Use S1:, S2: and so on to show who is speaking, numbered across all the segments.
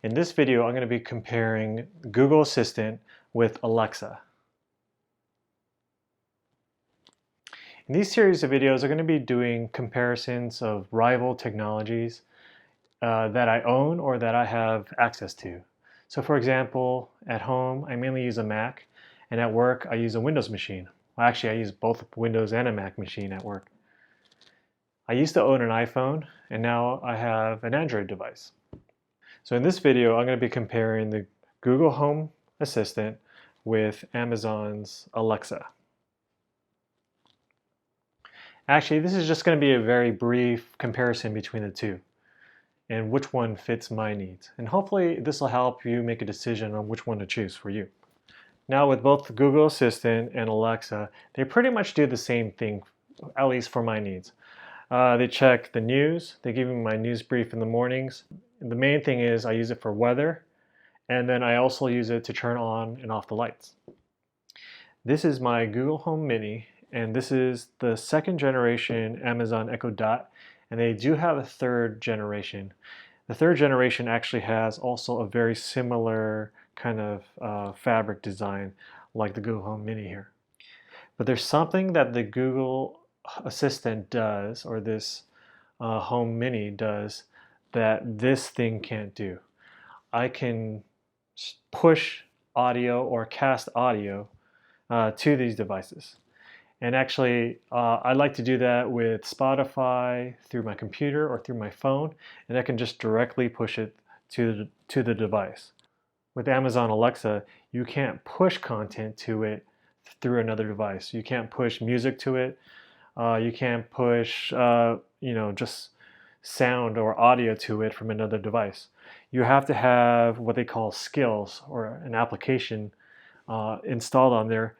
S1: In this video, I'm going to be comparing Google Assistant with Alexa. In these series of videos, I'm going to be doing comparisons of rival technologies that I own or that I have access to. So for example, at home, I mainly use a Mac, and at work, I use a Windows machine. Well, actually, I use both Windows and a Mac machine at work. I used to own an iPhone, and now I have an Android device. So in this video, I'm going to be comparing the Google Home Assistant with Amazon's Alexa. Actually, this is just going to be a very brief comparison between the two and which one fits my needs. And hopefully this will help you make a decision on which one to choose for you. Now with both Google Assistant and Alexa, they pretty much do the same thing, at least for my needs. They check the news, they give me my news brief in the mornings. The main thing is I use it for weather, and then I also use it to turn on and off the lights. This is my Google Home Mini, and this is the second generation Amazon Echo Dot, and they do have a third generation. The third generation actually has also a very similar kind of fabric design like the Google Home Mini here. But there's something that the Google Assistant does, or this Home Mini does, that this thing can't do. I can push audio or cast audio to these devices. And actually, I like to do that with Spotify through my computer or through my phone, and I can just directly push it to the device. With Amazon Alexa, you can't push content to it through another device. You can't push music to it. You can't push, just sound or audio to it from another device. You have to have what they call skills or an application installed on there,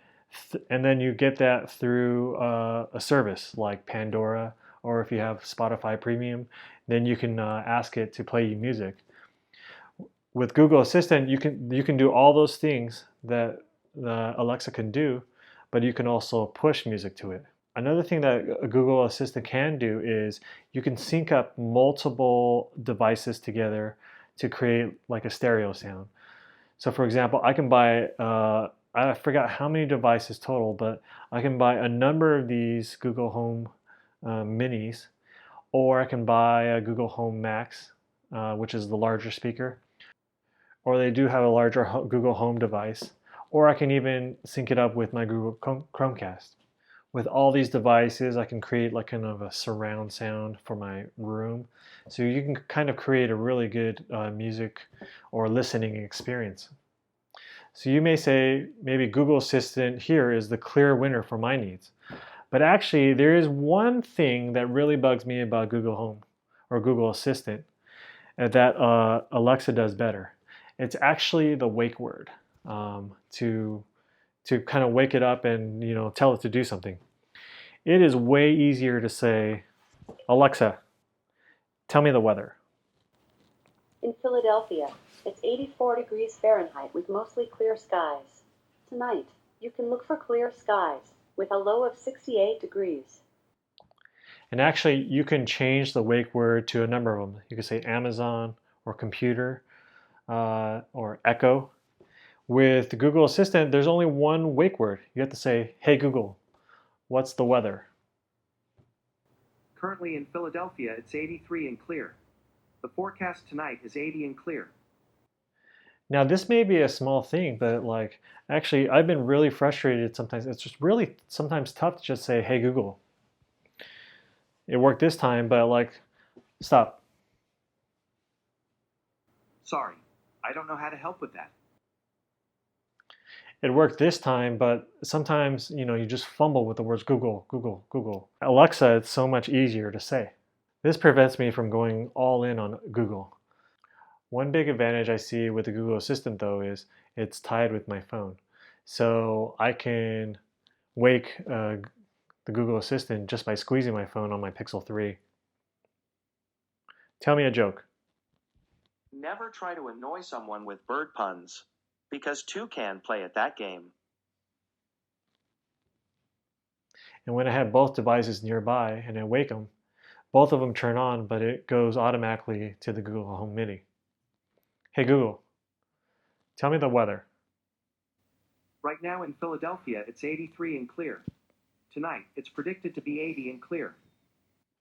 S1: and then you get that through a service like Pandora, or if you have Spotify Premium, then you can ask it to play you music. With Google Assistant, you can do all those things that Alexa can do, but you can also push music to it. Another thing that a Google Assistant can do is you can sync up multiple devices together to create like a stereo sound. So for example, I can buy, I forgot how many devices total, but I can buy a number of these Google Home Minis, or I can buy a Google Home Max, which is the larger speaker, or they do have a larger Google Home device, or I can even sync it up with my Google Chromecast. With all these devices, I can create like kind of a surround sound for my room. So you can kind of create a really good music or listening experience. So you may say maybe Google Assistant here is the clear winner for my needs. But actually there is one thing that really bugs me about Google Home or Google Assistant that Alexa does better. It's actually the wake word, to kind of wake it up and tell it to do something. It is way easier to say, Alexa, tell me the weather.
S2: In Philadelphia, it's 84 degrees Fahrenheit with mostly clear skies. Tonight, you can look for clear skies with a low of 68 degrees.
S1: And actually, you can change the wake word to a number of them. You can say Amazon or computer or Echo. With Google Assistant, there's only one wake word. You have to say, hey Google, what's the weather?
S3: Currently in Philadelphia, it's 83 and clear. The forecast tonight is 80 and clear.
S1: Now this may be a small thing, but actually I've been really frustrated sometimes. It's just really sometimes tough to just say, hey Google. It worked this time, but stop.
S3: Sorry, I don't know how to help with that.
S1: It worked this time, but sometimes you just fumble with the words Google, Google, Google. Alexa, it's so much easier to say. This prevents me from going all in on Google. One big advantage I see with the Google Assistant though is it's tied with my phone. So I can wake the Google Assistant just by squeezing my phone on my Pixel 3. Tell me a joke.
S4: Never try to annoy someone with bird puns, because two can play at that game.
S1: And when I have both devices nearby and I wake them, both of them turn on, but it goes automatically to the Google Home Mini. Hey Google, tell me the weather.
S3: Right now in Philadelphia, it's 83 and clear. Tonight, it's predicted to be 80 and clear.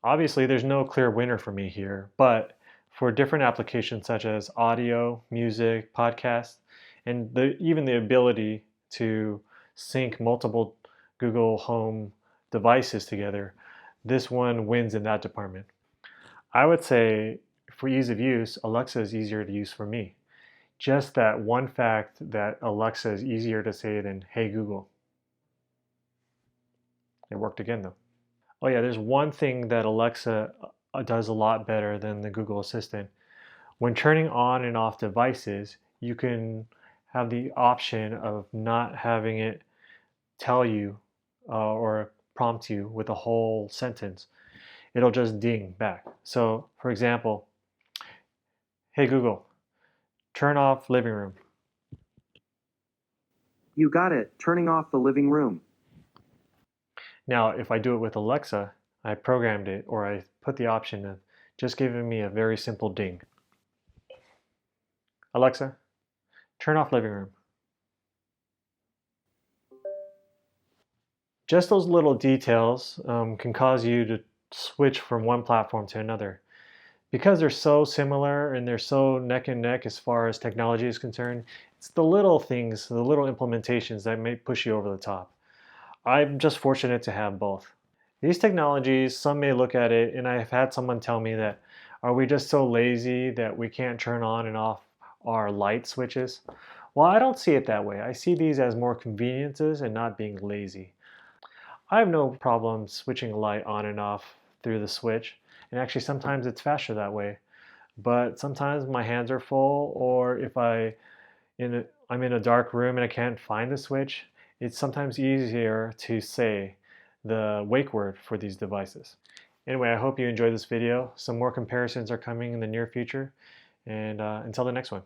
S1: Obviously, there's no clear winner for me here, but for different applications such as audio, music, podcasts, and even the ability to sync multiple Google Home devices together, this one wins in that department. I would say for ease of use, Alexa is easier to use for me. Just that one fact that Alexa is easier to say than Hey Google. It worked again though. Oh yeah, there's one thing that Alexa does a lot better than the Google Assistant. When turning on and off devices, you can have the option of not having it tell you or prompt you with a whole sentence. It'll just ding back. So, for example, hey Google, turn off living room.
S3: You got it, turning off the living room.
S1: Now, if I do it with Alexa, I programmed it or I put the option of just giving me a very simple ding. Alexa, turn off living room. Just those little details can cause you to switch from one platform to another. Because they're so similar and they're so neck and neck as far as technology is concerned, it's the little things, the little implementations that may push you over the top. I'm just fortunate to have both. These technologies, some may look at it, and I've had someone tell me that, are we just so lazy that we can't turn on and off our light switches? Well, I don't see it that way. I see these as more conveniences and not being lazy. I have no problem switching a light on and off through the switch, and actually sometimes it's faster that way. But sometimes my hands are full, or if I'm in a dark room and I can't find the switch, it's sometimes easier to say the wake word for these devices. Anyway, I hope you enjoyed this video. Some more comparisons are coming in the near future, and until the next one.